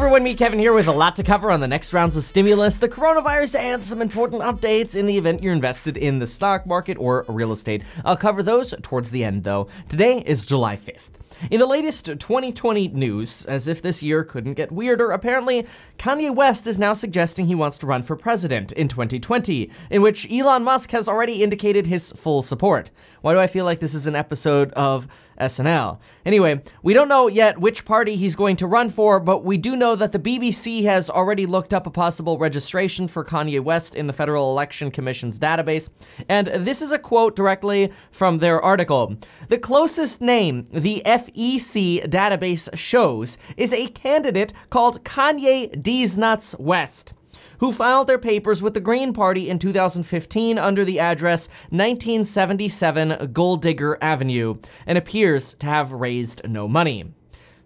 everyone, me Kevin here with a lot to cover on the next rounds of stimulus, the coronavirus, and some important updates in the event you're invested in the stock market or real estate. I'll cover those towards the end though. Today is July 5th. In the latest 2020 news, as if this year couldn't get weirder, apparently Kanye West is now suggesting he wants to run for president in 2020, in which Elon Musk has already indicated his full support. Why do I feel like this is an episode of SNL? Anyway, we don't know yet which party he's going to run for, but we do know that the BBC has already looked up a possible registration for Kanye West in the Federal Election Commission's database, and this is a quote directly from their article. The closest name the FEC database shows is a candidate called Kanye Deesnuts West, who filed their papers with the Green Party in 2015 under the address 1977 Gold Digger Avenue, and appears to have raised no money.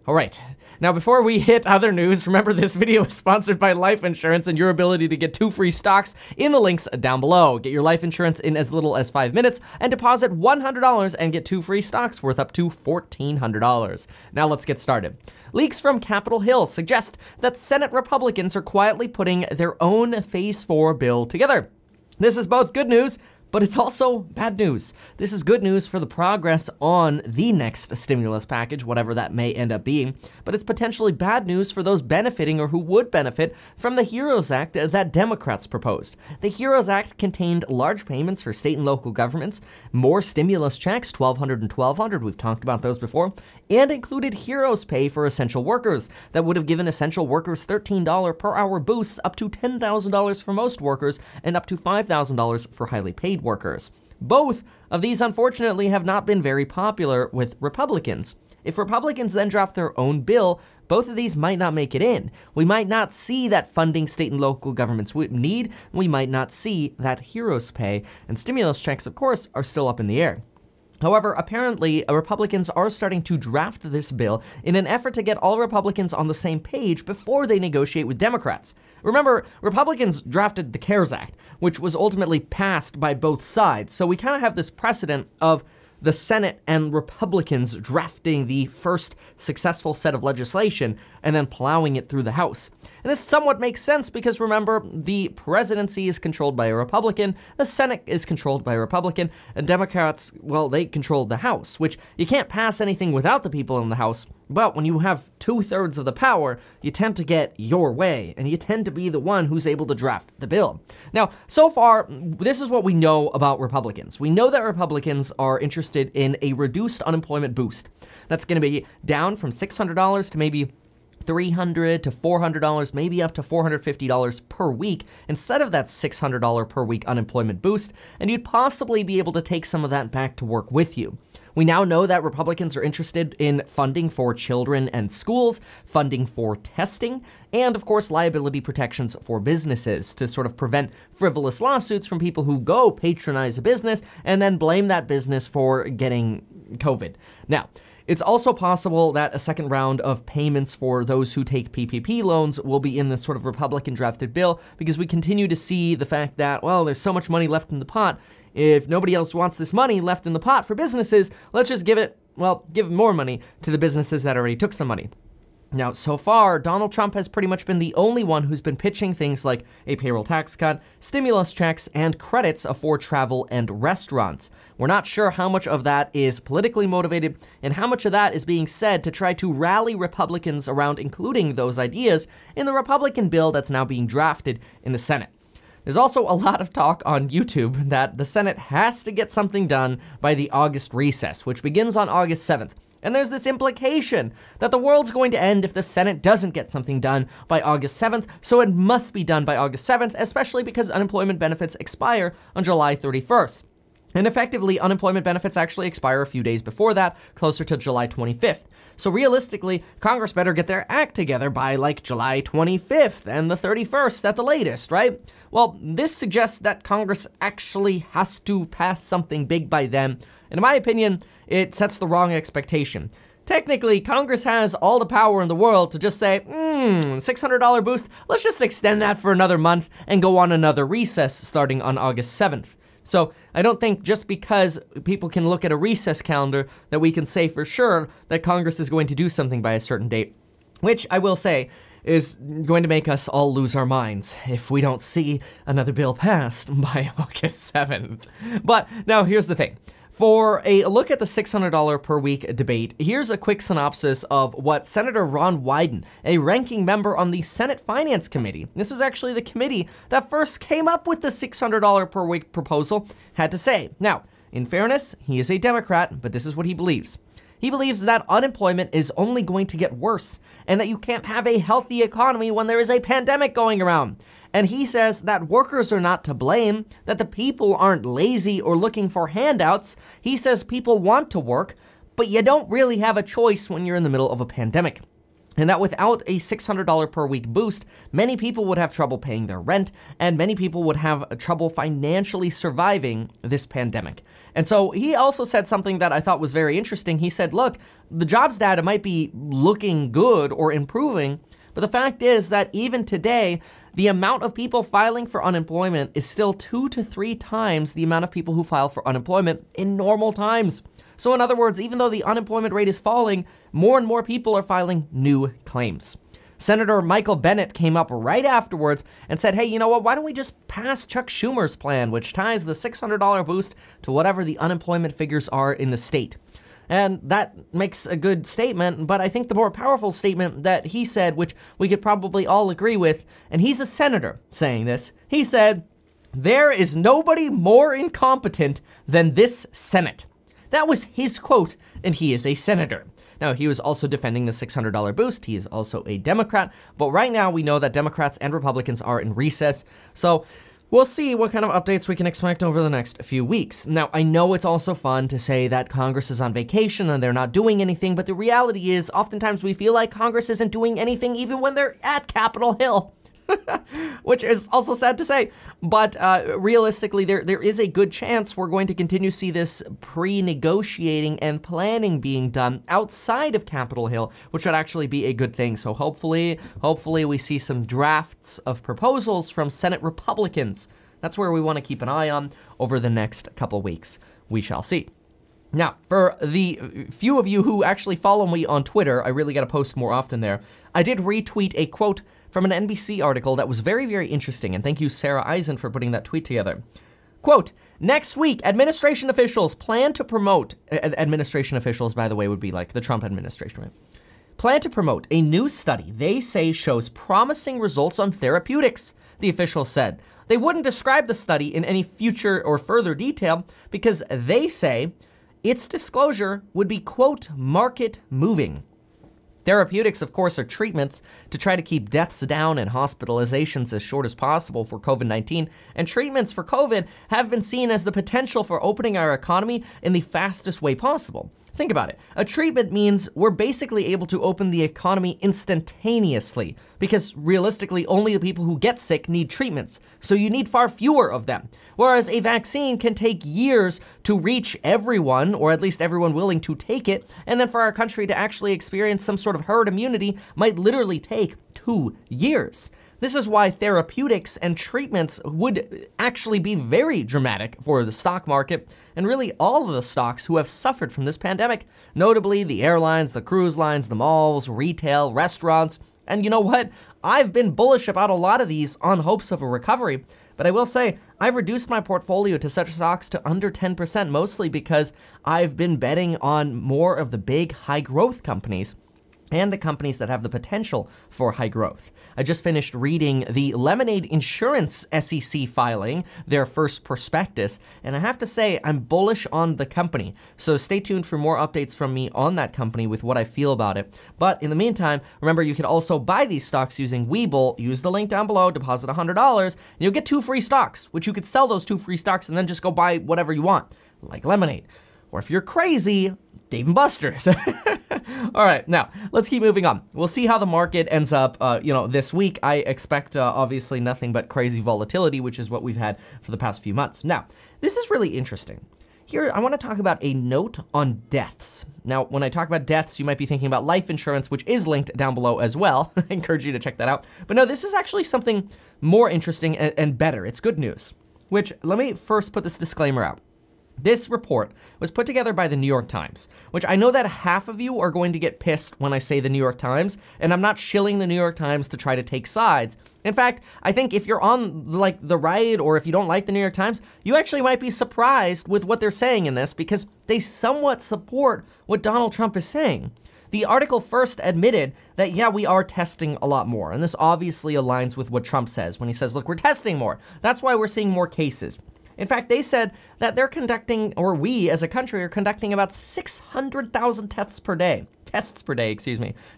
All right, now before we hit other news, remember this video is sponsored by life insurance and your ability to get 2 free stocks in the links down below. Get your life insurance in as little as 5 minutes and deposit $100 and get 2 free stocks worth up to $1,400. Now let's get started. Leaks from Capitol Hill suggest that Senate Republicans are quietly putting their own Phase 4 bill together. This is both good news, but it's also bad news. This is good news for the progress on the next stimulus package, whatever that may end up being, but it's potentially bad news for those benefiting or who would benefit from the HEROES Act that Democrats proposed. The HEROES Act contained large payments for state and local governments, more stimulus checks, $1,200 and $1,200, we've talked about those before, and included HEROES pay for essential workers that would have given essential workers $13 per hour boosts, up to $10,000 for most workers, and up to $5,000 for highly paid workers. Both of these, unfortunately, have not been very popular with Republicans. If Republicans then draft their own bill, both of these might not make it in. We might not see that funding state and local governments need. We might not see that HEROES pay, and stimulus checks, of course, are still up in the air. However, apparently, Republicans are starting to draft this bill in an effort to get all Republicans on the same page before they negotiate with Democrats. Remember, Republicans drafted the CARES Act, which was ultimately passed by both sides, so we kind of have this precedent of the Senate and Republicans drafting the first successful set of legislation and then plowing it through the House. And this somewhat makes sense because remember, the presidency is controlled by a Republican, the Senate is controlled by a Republican, and Democrats, well, they control the House, which you can't pass anything without the people in the House. But when you have 2/3 of the power, you tend to get your way, and you tend to be the one who's able to draft the bill. Now, so far, this is what we know about Republicans. We know that Republicans are interested in a reduced unemployment boost. That's going to be down from $600 to maybe $300 to $400, maybe up to $450 per week instead of that $600 per week unemployment boost, and you'd possibly be able to take some of that back to work with you. We now know that Republicans are interested in funding for children and schools, funding for testing, and of course liability protections for businesses to sort of prevent frivolous lawsuits from people who go patronize a business and then blame that business for getting COVID. Now, it's also possible that a second round of payments for those who take PPP loans will be in this sort of Republican drafted bill because we continue to see the fact that, well, there's so much money left in the pot. If nobody else wants this money left in the pot for businesses, let's just give more money to the businesses that already took some money. Now, so far, Donald Trump has pretty much been the only one who's been pitching things like a payroll tax cut, stimulus checks, and credits for travel and restaurants. We're not sure how much of that is politically motivated and how much of that is being said to try to rally Republicans around including those ideas in the Republican bill that's now being drafted in the Senate. There's also a lot of talk on YouTube that the Senate has to get something done by the August recess, which begins on August 7th. And there's this implication that the world's going to end if the Senate doesn't get something done by August 7th, so it must be done by August 7th, especially because unemployment benefits expire on July 31st. And effectively, unemployment benefits actually expire a few days before that, closer to July 25th. So realistically, Congress better get their act together by like July 25th and the 31st at the latest, right? Well, this suggests that Congress actually has to pass something big by then. And in my opinion, it sets the wrong expectation. Technically, Congress has all the power in the world to just say, $600 boost, let's just extend that for another month and go on another recess starting on August 7th. So I don't think just because people can look at a recess calendar that we can say for sure that Congress is going to do something by a certain date, which I will say, is going to make us all lose our minds if we don't see another bill passed by August 7th. But now here's the thing. For a look at the $600 per week debate, here's a quick synopsis of what Senator Ron Wyden, a ranking member on the Senate Finance Committee, this is actually the committee that first came up with the $600 per week proposal, had to say. Now, in fairness, he is a Democrat, but this is what he believes. He believes that unemployment is only going to get worse and that you can't have a healthy economy when there is a pandemic going around. And he says that workers are not to blame, that the people aren't lazy or looking for handouts. He says people want to work, but you don't really have a choice when you're in the middle of a pandemic. And that without a $600 per week boost, many people would have trouble paying their rent, and many people would have trouble financially surviving this pandemic. And so he also said something that I thought was very interesting. He said, look, the jobs data might be looking good or improving, but the fact is that even today, the amount of people filing for unemployment is still 2 to 3 times the amount of people who file for unemployment in normal times. So in other words, even though the unemployment rate is falling, more and more people are filing new claims. Senator Michael Bennet came up right afterwards and said, hey, you know what, why don't we just pass Chuck Schumer's plan, which ties the $600 boost to whatever the unemployment figures are in the state. And that makes a good statement, but I think the more powerful statement that he said, which we could probably all agree with, and he's a senator saying this, he said, there is nobody more incompetent than this Senate. That was his quote, and he is a senator. Now, he was also defending the $600 boost. He is also a Democrat, but right now we know that Democrats and Republicans are in recess, so we'll see what kind of updates we can expect over the next few weeks. Now, I know it's also fun to say that Congress is on vacation and they're not doing anything, but the reality is oftentimes we feel like Congress isn't doing anything even when they're at Capitol Hill. Which is also sad to say, but realistically, there is a good chance we're going to continue to see this pre-negotiating and planning being done outside of Capitol Hill, which would actually be a good thing. So hopefully we see some drafts of proposals from Senate Republicans. That's where we want to keep an eye on over the next couple weeks. We shall see. Now, for the few of you who actually follow me on Twitter, I really got to post more often there. I did retweet a quote from an NBC article that was very, very interesting, and thank you, Sarah Eisen, for putting that tweet together. Quote, next week, administration officials plan to promote, administration officials, by the way, would be like the Trump administration, right? Plan to promote a new study they say shows promising results on therapeutics, the officials said. They wouldn't describe the study in any future or further detail because they say its disclosure would be, quote, market moving. Therapeutics, of course, are treatments to try to keep deaths down and hospitalizations as short as possible for COVID-19, and treatments for COVID have been seen as the potential for opening our economy in the fastest way possible. Think about it. A treatment means we're basically able to open the economy instantaneously because realistically only the people who get sick need treatments, so you need far fewer of them. Whereas a vaccine can take years to reach everyone, or at least everyone willing to take it, and then for our country to actually experience some sort of herd immunity might literally take 2 years. This is why therapeutics and treatments would actually be very dramatic for the stock market and really all of the stocks who have suffered from this pandemic, notably the airlines, the cruise lines, the malls, retail, restaurants. And you know what? I've been bullish about a lot of these on hopes of a recovery, but I will say I've reduced my portfolio to such stocks to under 10%, mostly because I've been betting on more of the big high growth companies and the companies that have the potential for high growth. I just finished reading the Lemonade Insurance SEC filing, their first prospectus, and I have to say I'm bullish on the company. So stay tuned for more updates from me on that company with what I feel about it. But in the meantime, remember you can also buy these stocks using Webull. Use the link down below, deposit $100, and you'll get 2 free stocks, which you could sell those 2 free stocks and then just go buy whatever you want, like Lemonade. Or if you're crazy, Dave & Buster's. All right, now let's keep moving on. We'll see how the market ends up, this week. I expect obviously nothing but crazy volatility, which is what we've had for the past few months. Now, this is really interesting. Here, I want to talk about a note on deaths. Now, when I talk about deaths, you might be thinking about life insurance, which is linked down below as well. I encourage you to check that out. But no, this is actually something more interesting and better. It's good news, which let me first put this disclaimer out. This report was put together by the New York Times, which I know that half of you are going to get pissed when I say the New York Times, and I'm not shilling the New York Times to try to take sides. In fact, I think if you're on like the right, or if you don't like the New York Times, you actually might be surprised with what they're saying in this, because they somewhat support what Donald Trump is saying. The article first admitted that, yeah, we are testing a lot more, and this obviously aligns with what Trump says when he says, look, we're testing more. That's why we're seeing more cases. In fact, they said that they're conducting, or we as a country are conducting about 600,000 tests per day,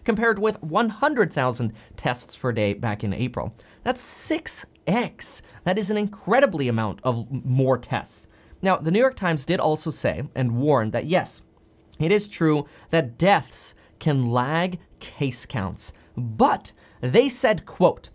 compared with 100,000 tests per day back in April. That's 6x. That is an incredibly amount of more tests. Now, the New York Times did also say and warn that, yes, it is true that deaths can lag case counts, but they said, quote,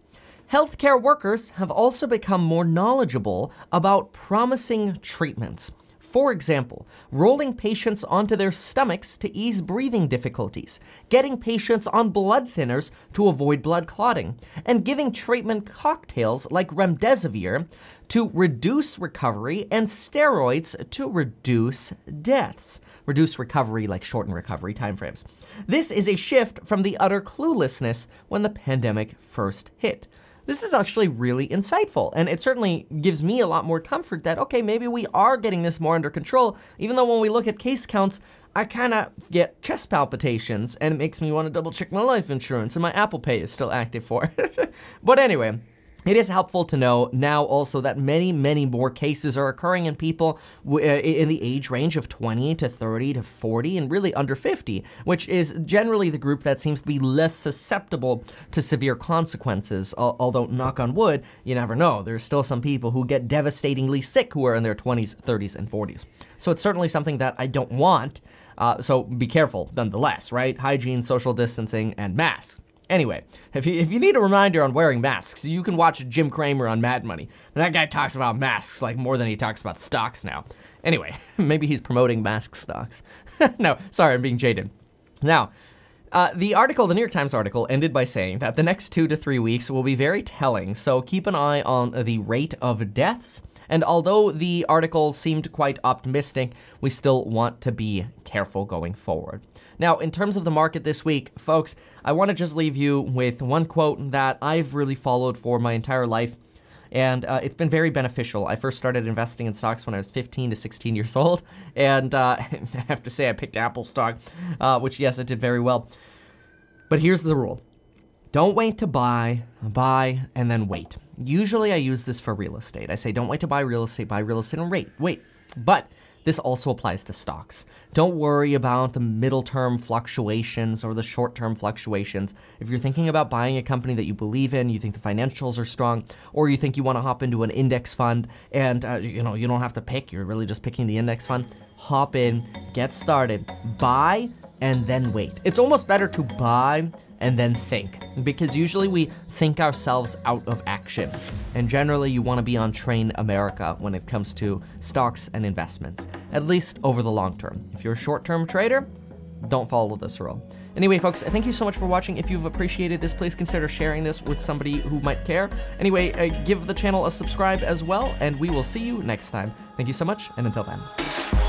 healthcare workers have also become more knowledgeable about promising treatments. For example, rolling patients onto their stomachs to ease breathing difficulties, getting patients on blood thinners to avoid blood clotting, and giving treatment cocktails like remdesivir to reduce recovery and steroids to reduce deaths. Reduce recovery like shorten recovery timeframes. This is a shift from the utter cluelessness when the pandemic first hit. This is actually really insightful, and it certainly gives me a lot more comfort that, okay, maybe we are getting this more under control, even though when we look at case counts, I kind of get chest palpitations, and it makes me want to double check my life insurance, and my Apple Pay is still active for it. But anyway, it is helpful to know now also that many, many more cases are occurring in people in the age range of 20 to 30 to 40 and really under 50, which is generally the group that seems to be less susceptible to severe consequences. Although, knock on wood, you never know. There's still some people who get devastatingly sick who are in their 20s, 30s, and 40s. So it's certainly something that I don't want. So be careful nonetheless, right? Hygiene, social distancing, and masks. Anyway, if you need a reminder on wearing masks, you can watch Jim Cramer on Mad Money. That guy talks about masks like more than he talks about stocks now. Anyway, maybe he's promoting mask stocks. No, sorry, I'm being jaded. Now, the New York Times article ended by saying that the next 2 to 3 weeks will be very telling, so keep an eye on the rate of deaths. And although the article seemed quite optimistic, we still want to be careful going forward. Now, in terms of the market this week, folks, I want to just leave you with one quote that I've really followed for my entire life, and it's been very beneficial. I first started investing in stocks when I was 15 to 16 years old, and I have to say I picked Apple stock, which, yes, it did very well. But here's the rule. Don't wait to buy, and then wait. Usually I use this for real estate. I say don't wait to buy real estate and wait. But this also applies to stocks. Don't worry about the middle-term fluctuations or the short-term fluctuations. If you're thinking about buying a company that you believe in, you think the financials are strong, or you think you want to hop into an index fund and you don't have to pick, you're really just picking the index fund, hop in, get started, buy, and then wait. It's almost better to buy and then think, because usually we think ourselves out of action. And generally you want to be on Train America when it comes to stocks and investments, at least over the long term. If you're a short-term trader, don't follow this rule. Anyway, folks, thank you so much for watching. If you've appreciated this, please consider sharing this with somebody who might care. Anyway, give the channel a subscribe as well, and we will see you next time. Thank you so much, and until then.